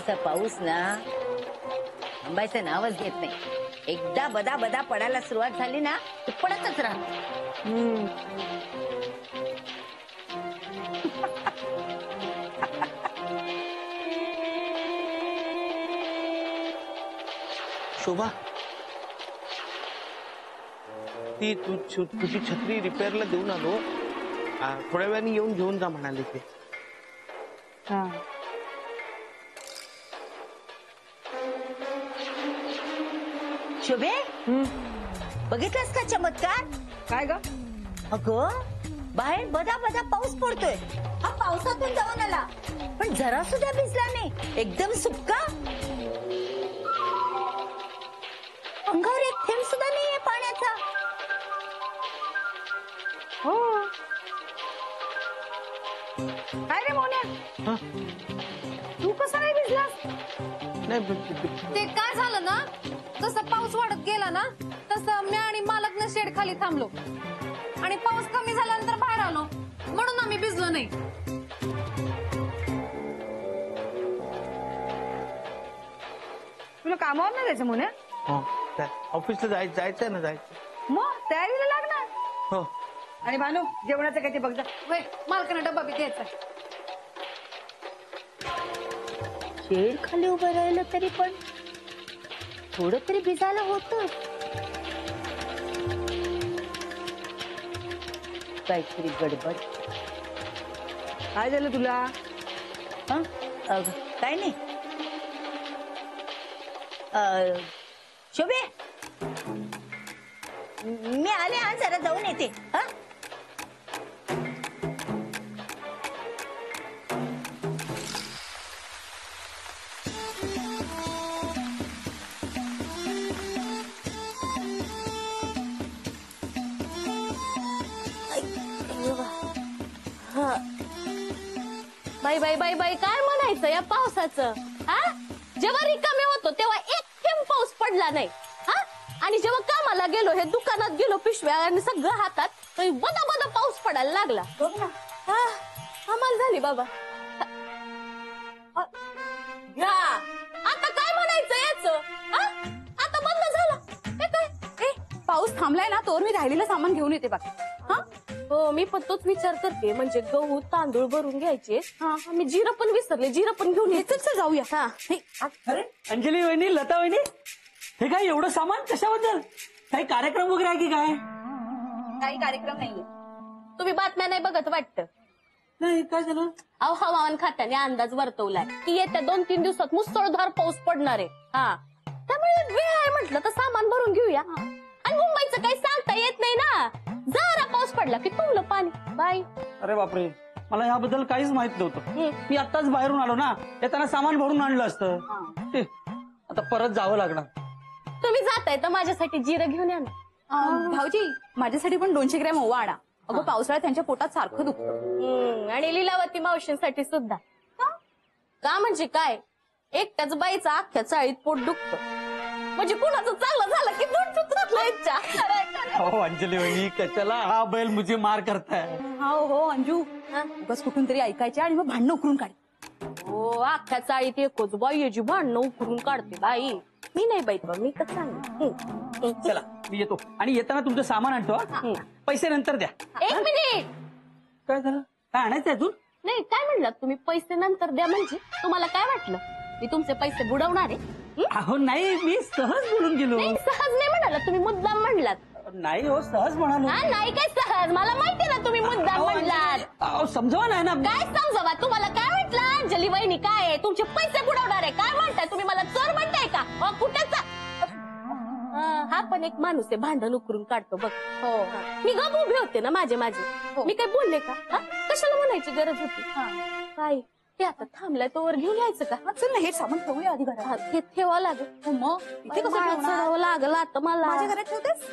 मुंबईचा पाऊस ना थांबायचं नावच घेत नाही. एकदा बदा बदा पडायला सुरुवात झाली ना की पडतच राहतो. शोभा, ती तुझी छत्री रिपेअरला देऊन आलो. थोड्या वेळाने येऊन घेऊन जा म्हणाले ते. शोभे, बघितलास का चमत्कार? काय ग? अगं बाहेर बदा बदा पाऊस पडतोय. हा पावसातून जाऊन आला पण जरा सुद्धा भिजला नाही. एकदम सुक्का. अंगावर एक थेंब सुद्धा नाहीये पाण्याचा. हो. काय रे मोन्या, तू कसा नाही भिजलास? ते काय झालं ना, जसं पाऊस वाढत गेला ना तसं मी आणि मालक ना शेड खाली थांबलो आणि पाऊस कमी झाल्यानंतर बाहेर आलो म्हणून आम्ही भिजलो नाही. तुला कामावर नाही जायचं मोन्या? ऑफिसला जायचंय ना, जायचं. मग तयारीला लागणार. हो. आणि भानू, जेवणाचं काय ते बघ जा. वय, मालकांना डब्बा बी द्यायचा. शेड खाली उभं राहिलं तरी पण थोडं तरी भिजायला होतं. काहीतरी गडबड. काय झालं तुला? काय नाही. शोभे, मी आले. हा जरा जाऊन येते. हा बाई बाई बाई बाई, काय म्हणायचं या पावसाचं? हा, जेव्हा रिकामे होतो तेव्हा एक थेंब पाऊस पडला नाही. हा, आणि जेव्हा कामाला गेलो, हे दुकानात गेलो पिशव्या आणि सगळं हातात, तर बदा बदा पाऊस पडायला लागला. हा, आम्हाला झाली बाबा. घ्या, आता काय म्हणायचं याचं? आता बंद झालं. हे काय? पाऊस थांबलाय ना, तोवर मी राहिलेलं सामान घेऊन येते बघ. हा, हो, मी पण तोच विचार करते. म्हणजे गहू तांदूळ भरून घ्यायचे. हा, मी जिरं पण विसरले. जिरं पण घेऊन येते. जाऊया. हा, अरे अंजली वहिनी, लता वहिनी, हे काय एवढं सामान कशाबद्दल? काही कार्यक्रम वगैरे आहे की काय? काही कार्यक्रम नाहीये. तुम्ही बातम्या नाही बघत वाटतं? नाही, काय झालं? अहो, हवामान खात्याने अंदाज वर्तवलाय की येत्या 2-3 दिवसात मुसळधार पाऊस पडणार आहे. हा, त्यामुळे वेळ आहे म्हटलं तर सामान भरून घेऊया. आणि मुंबईचं काही सांगता येत नाही ना. जरा पाऊस पडला की तुमलं पाणी. बाय. अरे बापरे, मला याबद्दल काहीच माहित नव्हतं. मी आत्ताच बाहेरून आलो ना, येताना सामान भरून आणलं असतं. आता परत जावं लागणार. तुम्ही जाताय तर माझ्यासाठी जिरं घेऊन या ना. भाऊजी, माझ्यासाठी पण 200 ग्रॅम ओवा आणा. अगं पावसाळ्यात त्यांच्या पोटात सारखं दुखतं. आणि लीलावती मावशींसाठी सुद्धा. का म्हणजे काय, एकट्याच बाईचं अख्ख्या चाळीत पोट दुखतं. म्हणजे कुणाचं चांगलं झालं की पोट दुखत इच्छा. हो अंजली वहिनी, कशाला हा बैल मुझे मार करताय? हो अंजू, उगाच कुठून तरी ऐकायचे आणि मग भांडणं उकरून काढ. हो, अख्ख्या चाळीत एकच बाई याची भांडणं उकरून काढते बाई. मी नाही बाई, मी तर सांग. चला मी येतो, आणि येताना तुमचं सामान आणतो. पैसे नंतर द्या. 1 मिनिट. काय झालं? काय आणायचं अजून? नाही, काय म्हणलात तुम्ही? पैसे नंतर द्या म्हणजे तुम्हाला काय वाटलं मी तुमचे पैसे बुडवणार आहे? अहो नाही, मी सहज बोलून गेलो. नाही, सहज नाही म्हणाला तुम्ही, मुद्दाम म्हणलात. नाही हो, सहज म्हणालो. हा, नाही काय सहज, मला माहिती ना तुम्ही मुद्दाम म्हणलात. अहो समजावा नाही ना. काय समजावा? तुम्हाला काय वाटलं अंजली वहिनी काय आहे? तुमचे पैसे बुडवणार आहे काय म्हणताय तुम्ही? मला चोर म्हणताय का? कुठेच हा पण एक माणूस आहे, भांडण उकरून काढतो बघ. हो, मी गप उभे होते ना माझे. मी काय बोलले का? कशाला म्हणायची गरज होती? काय ते आता थांबलाय तोवर घेऊन यायचं का? चल ना, हे सामान ठेवूया आधी घरात. हे ठेवावं लागेल. मग इथे कसं माळात ठेवणार? चढावं लागलं आता मला. माझ्या घरात ठेवतेस?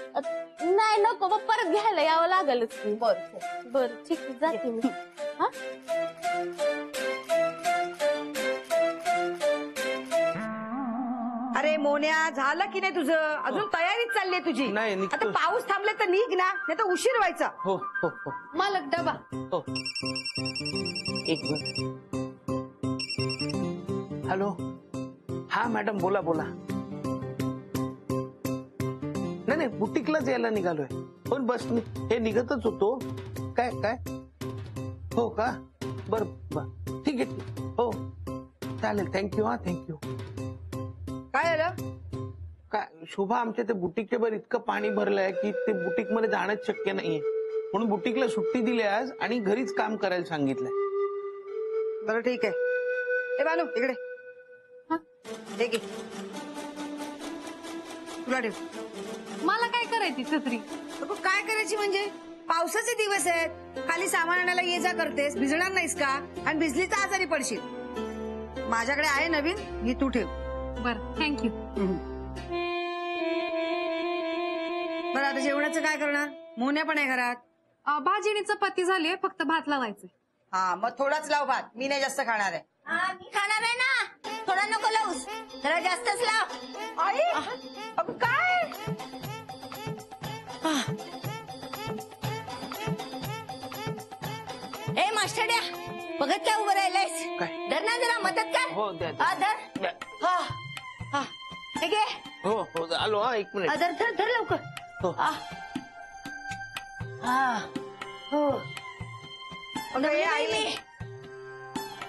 नाही, नको, मग परत घ्यायला यावं लागेलच. बर ठीक आहे, जाते मी. हा, अरे मोन्या, झालं की नाही तुझं? अजून तयारीच चालली आहे तुझी. नाही, निघतो. आता पाऊस थांबले तर निघ ना, नाही तर उशीर व्हायचा. हो हो हो मालक डबा. हो. एक मिनिट. हॅलो, हा मॅडम बोला बोला. नाही नाही, बुटीकलाच यायला निघालोय. पण बस हे निघतच होतो. काय काय हो का, बर बर ठीक आहे. हो चालेल, थँक्यू. हा थँक्यू. काय झालं? काय शोभा, आमच्या ते बुटीकच्या वर इतकं पाणी भरलंय की ते बुटीक मध्ये जाणंच शक्य नाहीये. म्हणून बुटीकला सुट्टी दिली आज आणि घरीच काम करायला सांगितलंय. बरं ठीक आहे. ए बानू इकडे. हे घे. तुला ठेव. मला काय करायची छत्री? अगं काय करायची म्हणजे, पावसाचे दिवस आहेत, खाली सामान आणायला ये जा करतेस, भिजणार नाहीस का? आणि भिजली तर आजारी पडशील. माझ्याकडे आहे नवीन, ही तू ठेव. बरं थँक्यू. बरं आता जेवणाचं काय करणार? मोन्या पण आहे घरात. भाजी आणि चपाती झालीये, फक्त भात लावायचंय. हा मग थोडाच लाव भात, मी नाही जास्त खाणार आहे. मी खाणार आहे ना, थोडा नको लावूस, जरा जास्तच लाव. आई अगं काय? ए मास्टरड्या, बघत काय उभं राहिलायस? काय? धर ना जरा मदत कर. हो द्या. हा धर. द्या. हा हा ठीक आहे. हो हो आलो. हा 1 हा, मिनिट. धर धर धर लवकर. हो. हा हा हो. अगं हे आई, मी.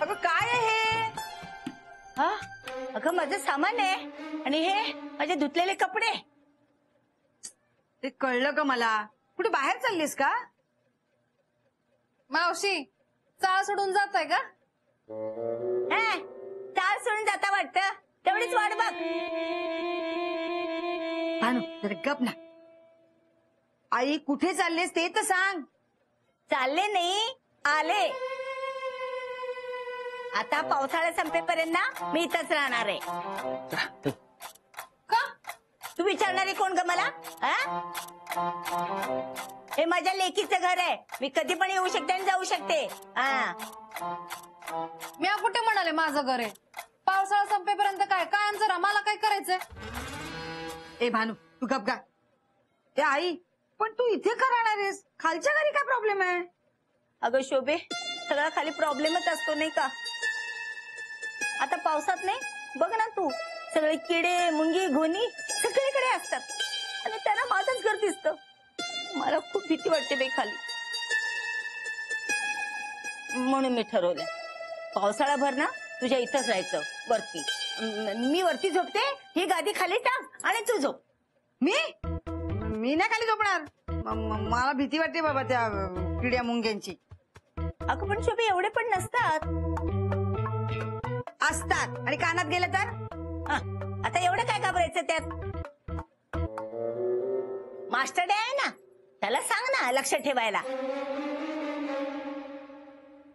अगं काय आहे हे? हा अगं माझं सामान आहे आणि हे माझे धुतलेले कपडे. ते कळलं का मला? कुठे बाहेर चाललीस का? मावशी चाळ सोडून जाताय का? हा, चाल सोडून जाता वाटतं, तेवढीच वाट बघ. भानू जरा गप ना. आई कुठे चाललीस ते तर सांग. चालले नाही, आले. आता पावसाळा संपेपर्यंत ना मी इथंच राहणार आहे. का तू विचारणारी कोण ग मला? हे माझ्या लेकीचं घर आहे, मी कधी पण येऊ शकते आणि जाऊ शकते. हा मी कुठे म्हणाले माझं घर आहे? पावसाळा संपेपर्यंत काय कायम जरा मला काय करायचंय? ए भानू तू गप गा. ए आई पण तू इथे का राहणार आहेस? खालच्या घरी काय प्रॉब्लेम आहे? अगं शोभे, सगळा खाली प्रॉब्लेमच असतो नाही का? आता पावसात नाही, बघ ना तू, सगळे किडे मुंगी घोणी सगळीकडे असतात आणि त्यांना माझंच घर दिसतं. मला खूप भीती वाटते बाई खाली. म्हणून मी ठरवलं पावसाळाभर ना तुझ्या इथंच राहायचं वरती. मी वरती झोपते, ही गादी खाली टाक आणि तू झोप. मी नाही खाली झोपणार. मला भीती वाटते बाबा त्या किड्या मुंग्यांची. अगं पण शोभे एवढे पण नसतात. असतात आणि कानात गेलं तर? हा, आता एवढं काय घाबरायचं त्यात? मास्टर डे आहे ना, त्याला सांग ना लक्ष ठेवायला.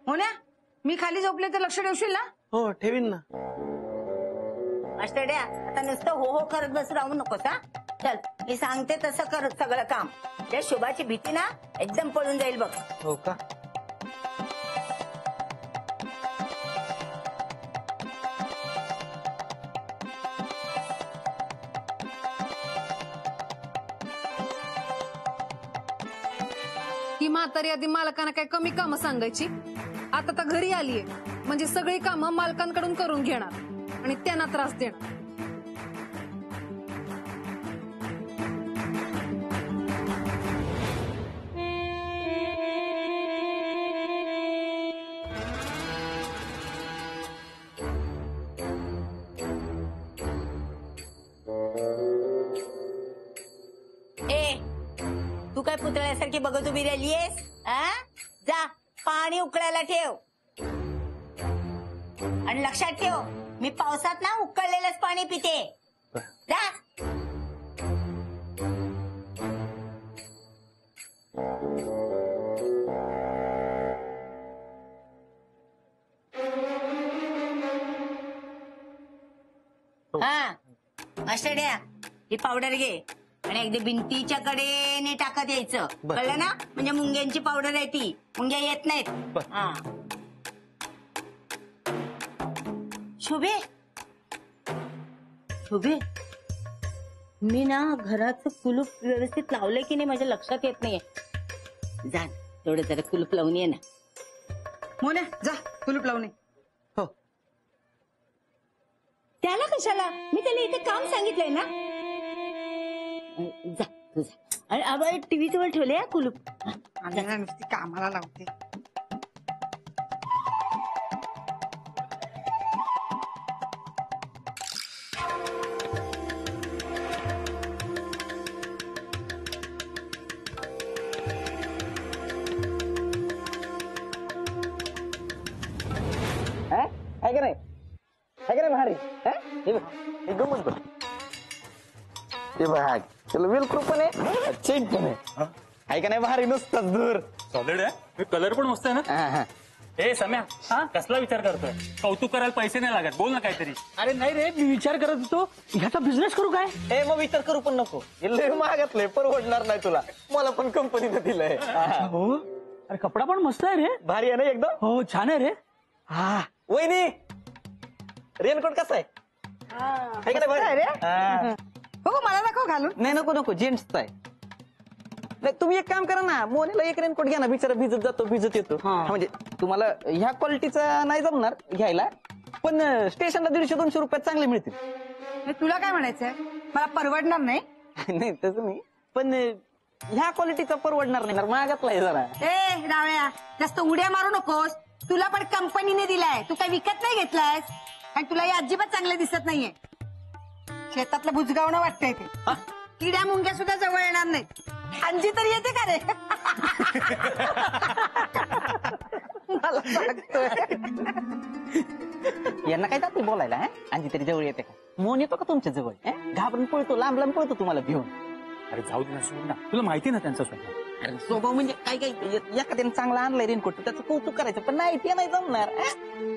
हो ना, मी खाली झोपले तर लक्ष ठेवशील ना? हो ठेवीन ना. मास्टर डे, आता नुसतं हो हो करत बस राहू नकोस. हा चल, मी सांगते तसं कर सगळं काम. त्या शुभाची भीती ना एकदम पळून जाईल बघ. हो का? ही म्हातारी आधी मालकांना काय कमी कामं सांगायची? आता तर घरी आलीये म्हणजे सगळी कामं मालकांकडून करून घेणार आणि त्यांना त्रास देणार. तू काय पुतळ्यासारखी बघत उभी राहिलीयस? जा पाणी उकळायला ठेव आणि लक्षात ठेव, मी पावसात ना उकळलेलंच पाणी पिते. जा. हा मास्टरड्या, ही पावडर घे आणि अगदी भिंतीच्या कडेने टाकत यायचं. बरं. कळलं ना? म्हणजे मुंग्यांची पावडर आहे ती, मुंग्या येत नाहीत. बरं. हा शोभे, शोभे, मी ना घराचं कुलूप व्यवस्थित लावलंय की नाही माझ्या लक्षात येत नाहीये. जा तेवढं जरा कुलूप लावून ये ना. मोन्या जा कुलूप लावणे. हो त्याला कशाला? मी त्याला इथे काम सांगितलंय ना. जा तू जा. आणि आपण टीव्ही जवळ ठेवले या कुलूप. आणि ना नुसती कामाला लावते. आहे का नाही भारी गमत बघ ते बघ त्याला वेलक्रो पण आहे चेन पण आहे का नाही भारी नुसतं दूर सॉलिड आहे कलर पण मस्त आहे ना. ए सम्या कसला विचार करतोय? कौतुक करायला पैसे नाही लागत, बोल ना काहीतरी. अरे नाही रे मी विचार करत होतो ह्याचा बिझनेस करू काय ए मग विचार करू पण नको लय महागातलंय परवडणार नाही तुला मला पण कंपनीनं दिलंय हो अरे कपडा पण मस्त आहे रे भारी आहे ना एकदम हो छान आहे रे हा वहिनी रेनकोट कसा आहे का नाही भारी रे बघू मला दाखव घालून. नाही नको जेंट्सचा आहे नाही तुम्ही एक काम करा ना मोनीला एक रेनकोट घ्या ना बिचारा भिजत जातो भिजत येतो म्हणजे तुम्हाला ह्या क्वालिटीचा नाही जमणार घ्यायला पण स्टेशनला 150-200 रुपयात चांगले मिळतील हे तुला काय म्हणायचंय? मला परवडणार नाही. नाही तसं नाही पण ह्या क्वालिटीचा परवडणार नाही महागातला आहे जरा ए रावळ्या जास्त उड्या मारू नकोस. तुला पण कंपनीने दिलाय, तू काय विकत नाही घेतलायस. आणि तुला हे अजिबात चांगलं दिसत नाहीये. शेतातलं बुजगावणं वाटतंय ते. किड्या मुंग्या सुद्धा जवळ येणार नाहीत. अंजी तरी येते का रे? मला सांगतोय. यांना काय जाते बोलायला आणखी तरी जवळ येते का मोन येतो का तुमच्या जवळ घाबरून पळतो लांब पळतो तुम्हाला घेऊन अरे जाऊ दे ना, सोड ना, तुला माहिती ना त्यांचा स्वभाव. अरे स्वभाव म्हणजे काय एखाद्याने चांगला आणलाय रेनकोट त्याचं कौतुक करायचं पण नाही ते नाही जमणार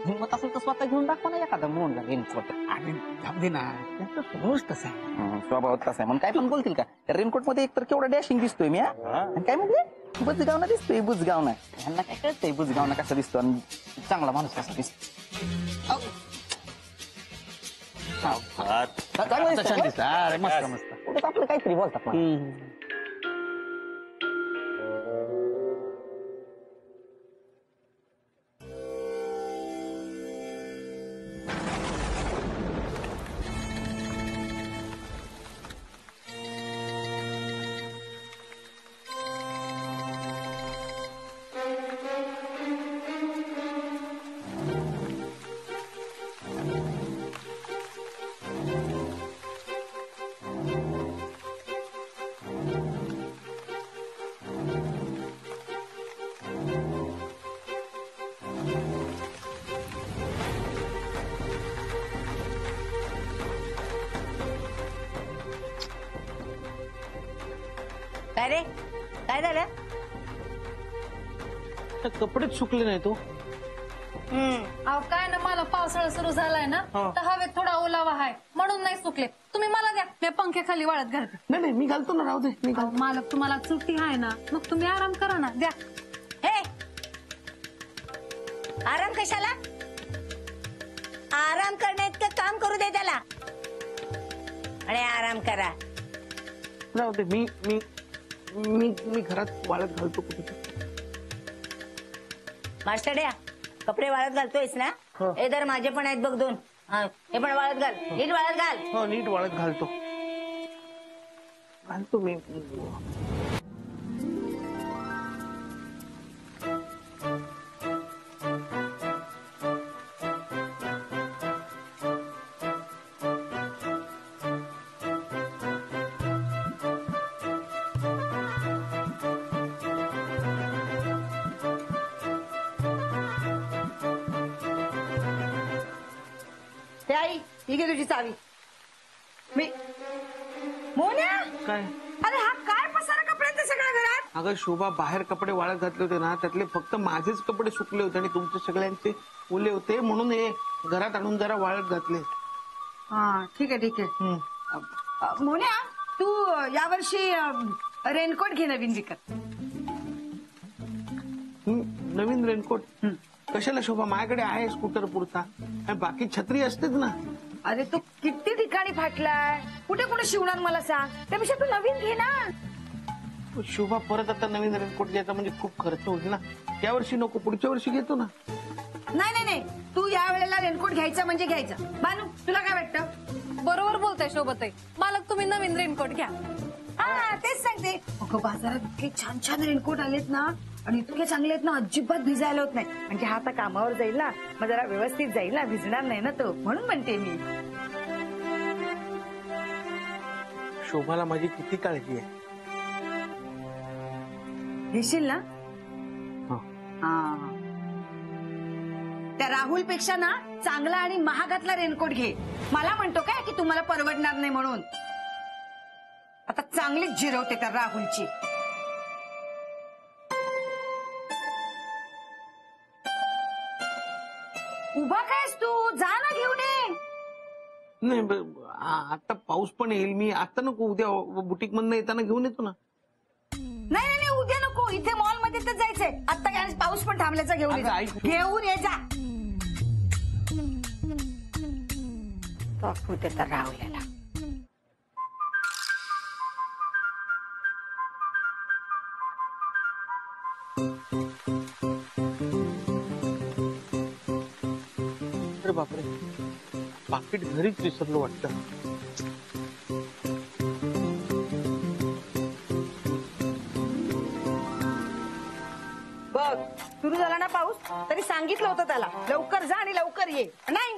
हिंमत असेल तर स्वतः घेऊन दाखवा ना एखादा मोहनला रेनकोट आणि जाऊ दे ना, त्यांचा स्वभावच तसा आहे. स्वभाव तसा आहे म्हणून काय पण बोलतील का रेनकोट मध्ये एकतर केवढा डॅशिंग दिसतोय मी आणि काय म्हणजे बुजगावना दिसतोय बुजगावना ह्यांना काय कळतंय बुजगावना कसा दिसतो आणि चांगला माणूस कसा दिसतो मस्त मस्त. उगाच आपलं काहीतरी बोलतात मला. काय रे काय झालं? कपडेच सुकले नाही तो. अहो काय ना मला पावसाळा सुरू झालाय ना तर हवेत थोडा ओलावा आहे म्हणून नाही सुकले. तुम्ही मला द्या, मी पंख्याखाली वाळत घालते. नाही मी घालतो ना, राहू दे मी अहो, मालक तुम्हाला सुट्टी आहे ना, मग तुम्ही आराम करा ना. द्या. हे आराम कशाला? आराम करण्यात काम करू दे त्याला. आणि आराम करा. राहू दे मी मी मी मी घरात वाळत घालतो कुठे. मास्टड्या कपडे वाळत घालतोयस ना? हे तर माझे पण आहेत बघ 2. हे पण वाळत घाल, नीट वाळत घाल. हो नीट वाळत घालतो मी. हे आई ही घे तुझी चावी. मी मोन्या काय? अरे हा काय पसारा कपड्यांचा सगळ्या घरात? अगं शोभा, बाहेर कपडे वाळत घातले होते ना, त्यातले फक्त माझेच कपडे सुकले होते आणि तुमचे सगळ्यांचे ओले होते म्हणून हे घरात आणून जरा वाळत घातले. हा ठीक आहे. मोन्या तू यावर्षी रेनकोट घे नवीन विकत. नवीन रेनकोट कशाला शोभा? माझ्याकडे आहे स्कूटर पुरता आणि बाकी छत्री असतेच ना. अरे तू किती ठिकाणी फाटलाय, कुठे कुठे शिवणार मला सांग. त्यापेक्षा तू नवीन घे ना. शोभा परत आता नवीन रेनकोट घ्यायचा म्हणजे खूप खर्च होईल ना. या वर्षी नको, पुढच्या वर्षी घेतो ना. नाही तू या वेळेला रेनकोट घ्यायचा म्हणजे घ्यायचा. बानू तुला काय वाटतं? बरोबर बोलताय शोभताई. मालक तुम्ही नवीन रेनकोट घ्या. हा तेच सांगते. अगं बाजारात इतके छान छान रेनकोट आलेत ना आणि इतके चांगले आहेत ना, अजिबात भिजायला होत नाही. म्हणजे हा आता कामावर जाईल ना, मग जरा व्यवस्थित जाईल ना, भिजणार नाही ना तो, म्हणून म्हणते मी. शोभाला माझी किती काळजी आहे. घेशील ना? हा. हा. त्या राहुल पेक्षा ना चांगला आणि महागातला रेनकोट घे. मला म्हणतो काय की तुम्हाला परवडणार नाही म्हणून. आता चांगलीच जिरवते त्या राहुलची. उभा कायस तू? जा ना घेऊन ये. नाही आता पाऊस पण येईल. मी आता नको, उद्या बुटीक मधनं येताना घेऊन येतो ना. नाही नाही नाही, उद्या नको. इथे मॉल मध्ये तर जायचंय आता. आणि पाऊस पण थांबल्याचा घेऊन ये. अगं, ऐक. घेऊन ये जा. दाखवते तर राहुल्याला. अरे बापरे, पाकिट घरीच विसरलो वाटतं. बघ सुरू झाला ना पाऊस, तरी सांगितलं होतं त्याला लवकर जा आणि लवकर ये. नाही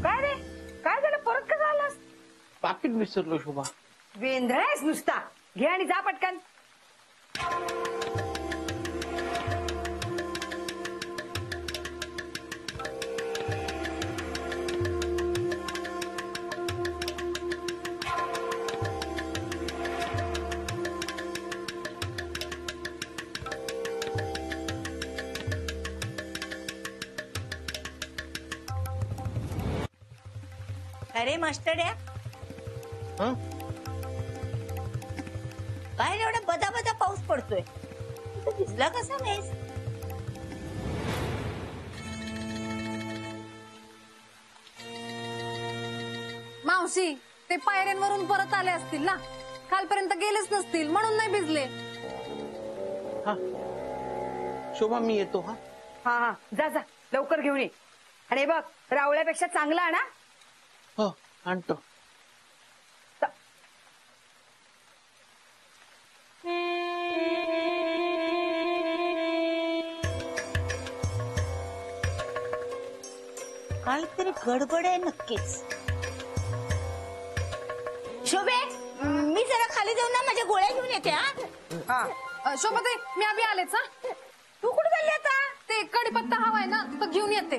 काय रे, काय झालं? परत कसं आलास? पाकिट विसरलो शोभा. वेंद्रायस नुसता. घे आणि जा पटकन. अरे मास्टर या हं? बाहेर एवढा बदा बदा पाऊस पडतोय, तू भिजला कसा नाहीस? मावशी ते पायऱ्यांवरून परत आले असतील ना, खालपर्यंत गेलेच नसतील म्हणून नाही भिजले. हा शोभा, मी येतो. हा हा हा, जा जा लवकर घेऊन ये. आणि हे बघ, रावळ्यापेक्षा चांगला आणा. हो, आणतो. काहीतरी गडबड आहे नक्कीच. शोभे, मी जरा खाली जाऊन ना माझ्या गोळ्या घेऊन येते. हा शोभताई मी आधी आलेच. हा तू कुठे चालली आता? ते कडीपत्ता हवाय ना, तो घेऊन येते.